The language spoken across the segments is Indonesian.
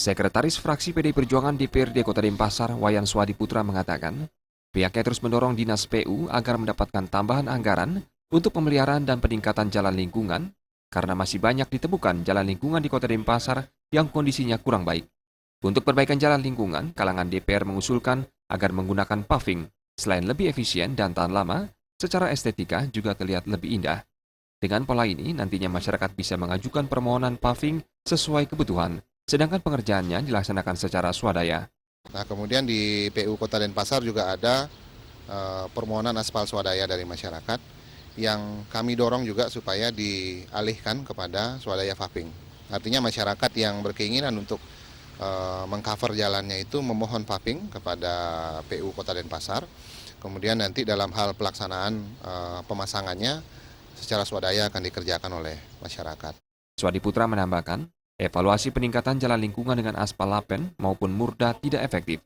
Sekretaris Fraksi PDI Perjuangan DPRD Kota Denpasar, Wayan Swadi Putra mengatakan, pihaknya terus mendorong Dinas PU agar mendapatkan tambahan anggaran untuk pemeliharaan dan peningkatan jalan lingkungan, karena masih banyak ditemukan jalan lingkungan di Kota Denpasar yang kondisinya kurang baik. Untuk perbaikan jalan lingkungan, kalangan DPR mengusulkan agar menggunakan paving. Selain lebih efisien dan tahan lama, secara estetika juga terlihat lebih indah. Dengan pola ini, nantinya masyarakat bisa mengajukan permohonan paving sesuai kebutuhan, sedangkan pengerjaannya dilaksanakan secara swadaya. Nah, kemudian di PU Kota Denpasar juga ada permohonan aspal swadaya dari masyarakat yang kami dorong juga supaya dialihkan kepada swadaya paving. Artinya masyarakat yang berkeinginan untuk mengcover jalannya itu memohon paving kepada PU Kota Denpasar. Kemudian nanti dalam hal pelaksanaan pemasangannya secara swadaya akan dikerjakan oleh masyarakat. Swadi Putra menambahkan, evaluasi peningkatan jalan lingkungan dengan aspal lapen maupun murda tidak efektif,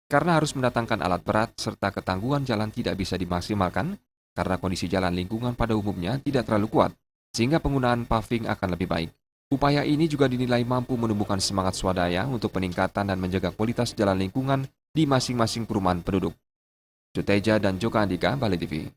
karena harus mendatangkan alat berat serta ketangguhan jalan tidak bisa dimaksimalkan karena kondisi jalan lingkungan pada umumnya tidak terlalu kuat, sehingga penggunaan paving akan lebih baik. Upaya ini juga dinilai mampu menumbuhkan semangat swadaya untuk peningkatan dan menjaga kualitas jalan lingkungan di masing-masing perumahan penduduk. Juteja dan Joka Andika, Bali TV.